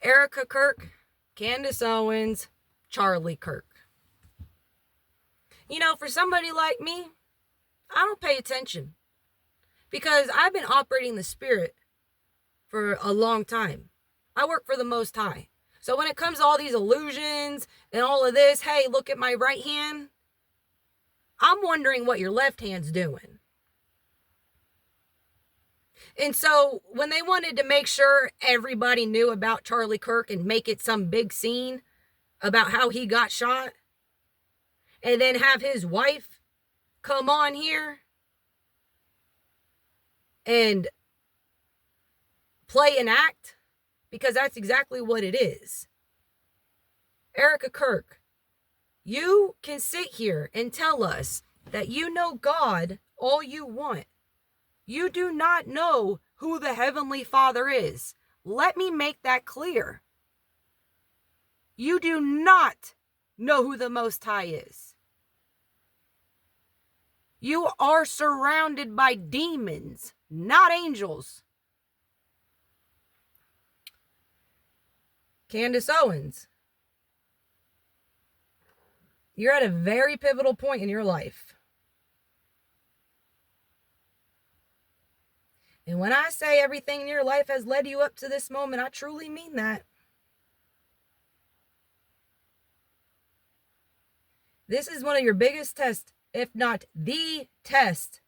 Erika Kirk Candace Owens, Charlie Kirk. You know, for somebody like me, I don't pay attention because I've been operating the spirit for a long time. I work for the Most High. So when it comes to all these illusions and all of this, hey, look at my right hand, I'm wondering what your left hand's doing. And so when they wanted to make sure everybody knew about Charlie Kirk and make it some big scene about how he got shot, and then have his wife come on here and play an act, because that's exactly what it is. Erika Kirk, you can sit here and tell us that you know God all you want. You do not know who the Heavenly Father is. Let me make that clear. You do not know who the Most High is. You are surrounded by demons, not angels. Candace Owens, you're at a very pivotal point in your life. And when I say everything in your life has led you up to this moment, I truly mean that. This is one of your biggest tests, if not the test,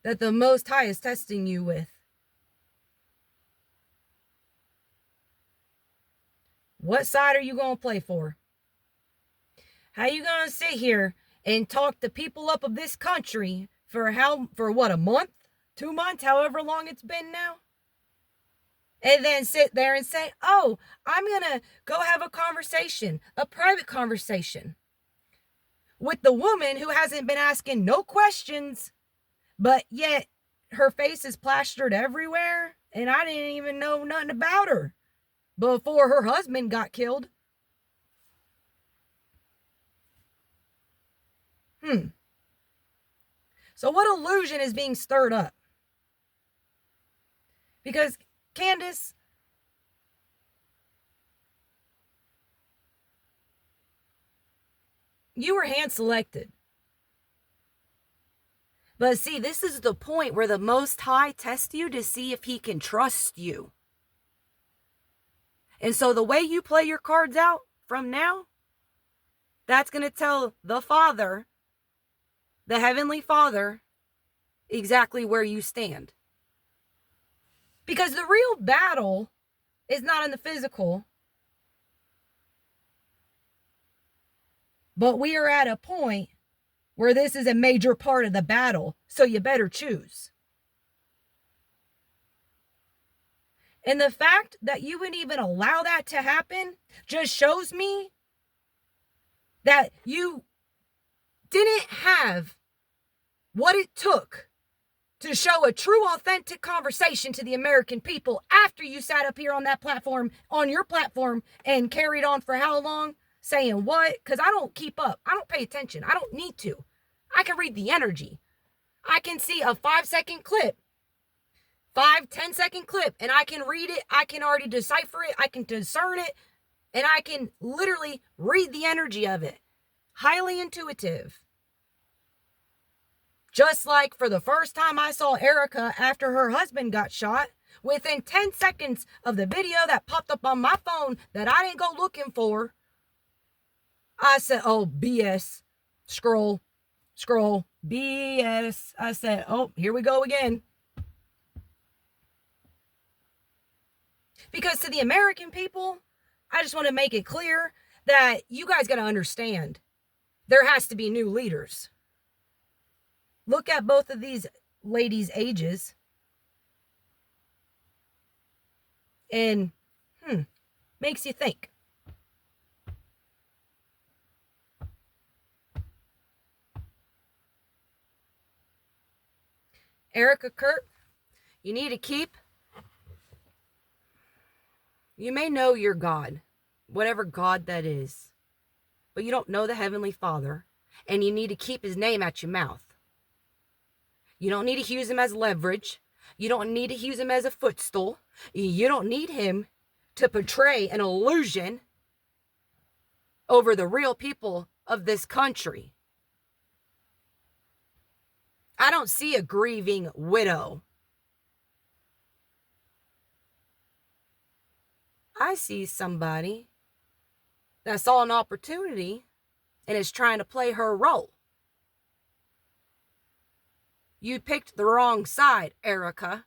that the Most High is testing you with. What side are you going to play for? How are you going to sit here and talk the people up of this country for what, a month? 2 months? However long it's been now? And then sit there and say, oh, I'm going to go have a conversation, a private conversation with the woman who hasn't been asking no questions, but yet her face is plastered everywhere, and I didn't even know nothing about her before her husband got killed. So what illusion is being stirred up? Because Candace, you were hand selected. But see, this is the point where the Most High tests you to see if he can trust you. And so the way you play your cards out from now, that's going to tell the Father, the Heavenly Father, exactly where you stand. Because the real battle is not in the physical, but we are at a point where this is a major part of the battle, so you better choose. And the fact that you would even allow that to happen just shows me that you didn't have what it took to show a true, authentic conversation to the American people after you sat up here on that platform, on your platform, and carried on for how long? Saying what? Because I don't keep up. I don't pay attention. I don't need to. I can read the energy. I can see a 5-second clip, 10-second clip, and I can read it. I can already decipher it. I can discern it, and I can literally read the energy of it. Highly intuitive. Just like for the first time I saw Erika after her husband got shot, within 10 seconds of the video that popped up on my phone that I didn't go looking for, I said, oh, BS. Scroll, BS. I said, oh, here we go again. Because to the American people, I just want to make it clear that you guys got to understand there has to be new leaders. Look at both of these ladies' ages. And, makes you think. Erika Kirk, you need to keep. You may know your God, whatever God that is, but you don't know the Heavenly Father, and you need to keep his name at your mouth. You don't need to use him as leverage. You don't need to use him as a footstool. You don't need him to portray an illusion over the real people of this country. I don't see a grieving widow. I see somebody that saw an opportunity and is trying to play her role. You picked the wrong side, Erika.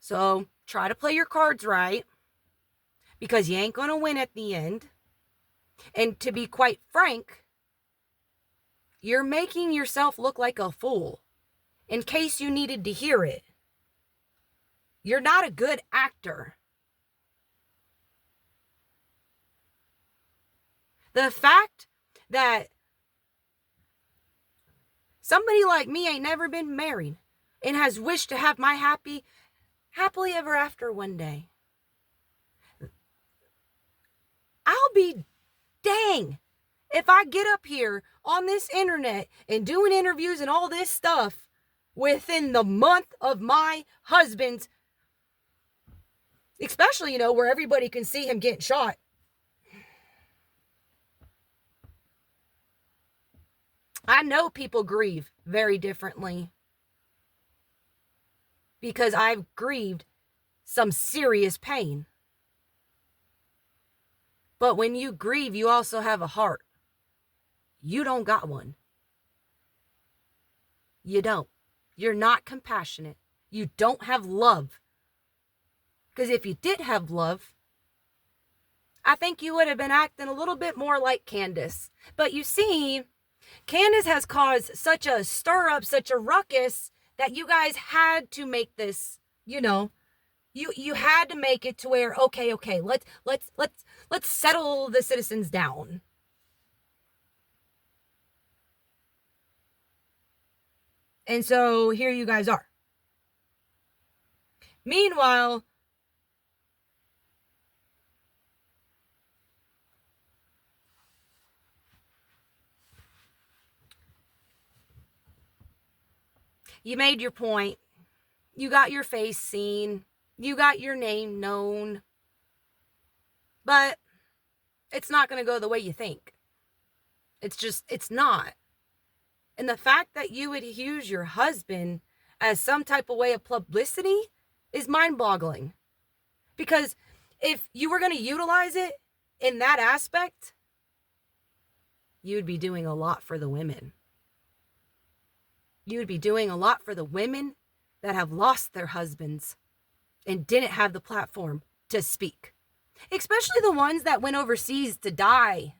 So try to play your cards right, because you ain't going to win at the end. And to be quite frank, you're making yourself look like a fool, in case you needed to hear it. You're not a good actor. The fact that somebody like me ain't never been married and has wished to have my happily ever after one day. I'll be dang if I get up here on this internet and doing interviews and all this stuff within the month of my husband's, especially, where everybody can see him getting shot. I know people grieve very differently, because I've grieved some serious pain. But when you grieve, you also have a heart. You don't got one. You don't. You're not compassionate. You don't have love. Because if you did have love, I think you would have been acting a little bit more like Candace. But you see, Candace has caused such a stir up, such a ruckus, that you guys had to make this, you had to make it to where, okay, let's settle the citizens down. And so here you guys are. Meanwhile, you made your point. You got your face seen. You got your name known. But it's not going to go the way you think. It's not. And the fact that you would use your husband as some type of way of publicity is mind-boggling. Because if you were going to utilize it in that aspect, you'd be doing a lot for the women. You would be doing a lot for the women that have lost their husbands and didn't have the platform to speak. Especially the ones that went overseas to die.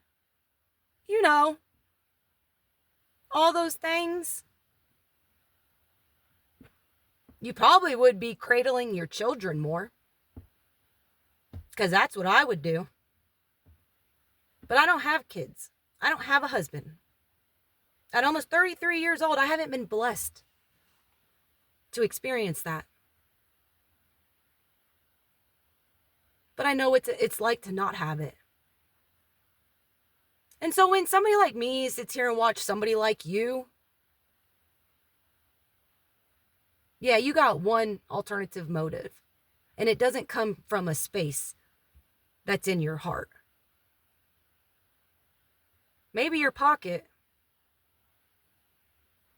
All those things. You probably would be cradling your children more. Because that's what I would do. But I don't have kids. I don't have a husband. At almost 33 years old, I haven't been blessed to experience that. But I know it's like to not have it. And so when somebody like me sits here and watches somebody like you, yeah, you got one alternative motive. And it doesn't come from a space that's in your heart. Maybe your pocket,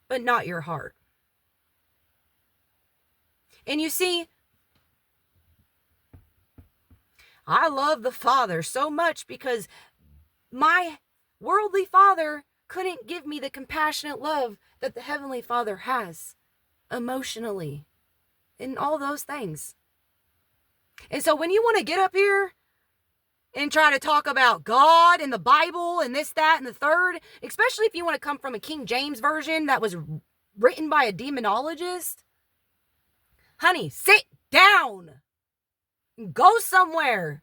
but not your heart. And you see, I love the Father so much because my worldly father couldn't give me the compassionate love that the Heavenly Father has emotionally and all those things. And so when you want to get up here and try to talk about God and the Bible and this, that, and the third, especially if you want to come from a King James version that was written by a demonologist, honey, sit down. Go somewhere.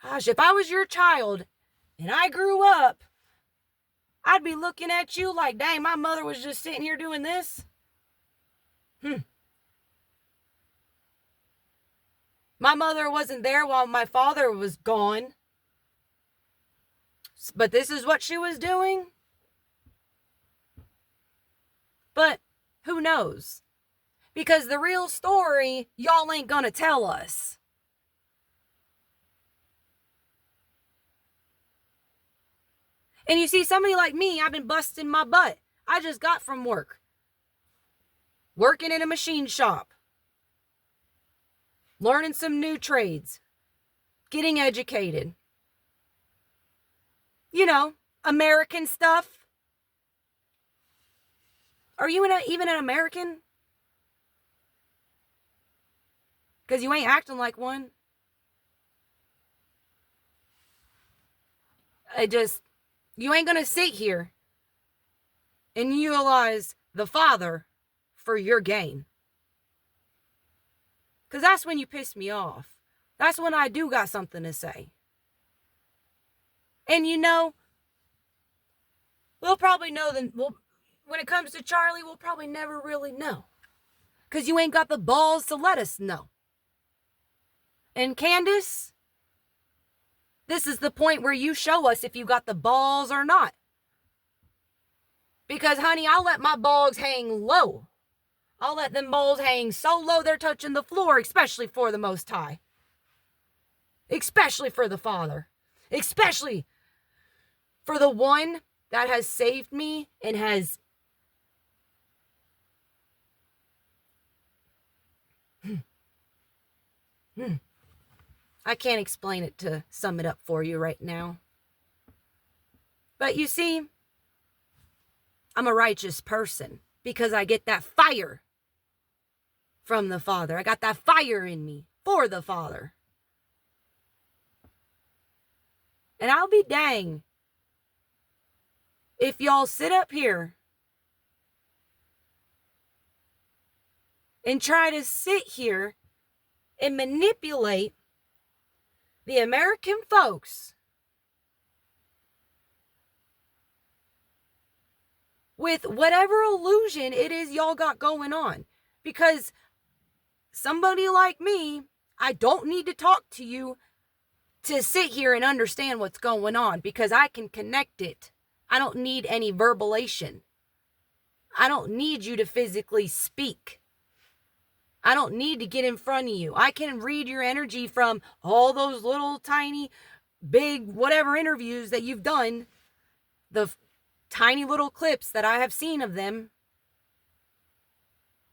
Gosh, if I was your child and I grew up, I'd be looking at you like, dang, my mother was just sitting here doing this. My mother wasn't there while my father was gone. But this is what she was doing. But who knows? Because the real story, y'all ain't gonna tell us. And you see, somebody like me, I've been busting my butt. I just got from work. Working in a machine shop. Learning some new trades. Getting educated. You know, American stuff. Are you even an American? Because you ain't acting like one. You ain't gonna sit here and utilize the Father for your gain. Because that's when you piss me off. That's when I do got something to say. And you know, we'll probably know when it comes to Charlie, we'll probably never really know. Because you ain't got the balls to let us know. And Candace, this is the point where you show us if you got the balls or not. Because, honey, I'll let my balls hang low. I'll let them balls hang so low they're touching the floor, especially for the Most High. Especially for the Father. Especially for the one that has saved me and has I can't explain it to sum it up for you right now. But you see, I'm a righteous person because I get that fire from the Father. I got that fire in me for the Father. And I'll be dang if y'all sit up here and try to sit here and manipulate the American folks with whatever illusion it is y'all got going on. Because somebody like me, I don't need to talk to you to sit here and understand what's going on, because I can connect it. I don't need any verbalation. I don't need you to physically speak. I don't need to get in front of you. I can read your energy from all those little tiny, big, whatever interviews that you've done. The tiny little clips that I have seen of them.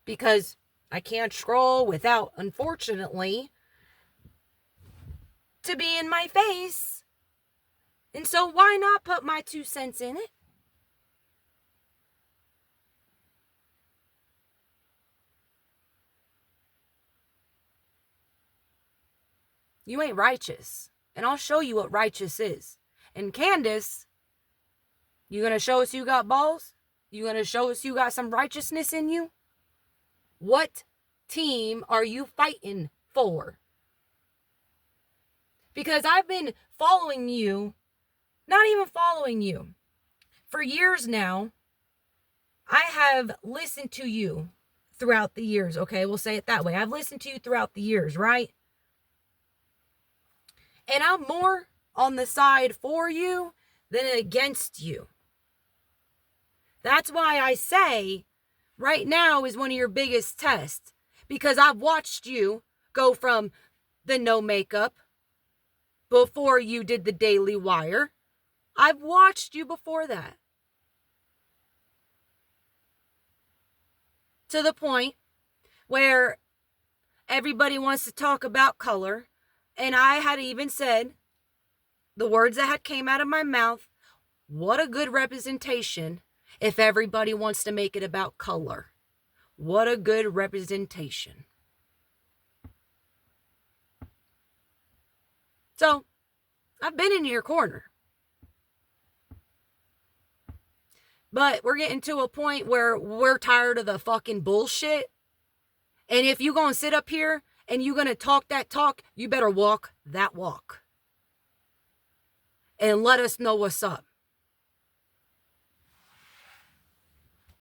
Because I can't scroll without, unfortunately, to be in my face. And so why not put my 2 cents in it? You ain't righteous. And I'll show you what righteous is. And Candace, you gonna show us you got balls? You gonna show us you got some righteousness in you? What team are you fighting for? Because I've been following you, not even following you, for years now. I have listened to you throughout the years, okay? We'll say it that way. I've listened to you throughout the years, right? And I'm more on the side for you than against you. That's why I say right now is one of your biggest tests. Because I've watched you go from the no makeup before you did the Daily Wire. I've watched you before that. To the point where everybody wants to talk about color. And I had even said the words that had came out of my mouth, what a good representation if everybody wants to make it about color. What a good representation. So, I've been in your corner. But we're getting to a point where we're tired of the fucking bullshit. And if you're going to sit up here and you're going to talk that talk, you better walk that walk. And let us know what's up.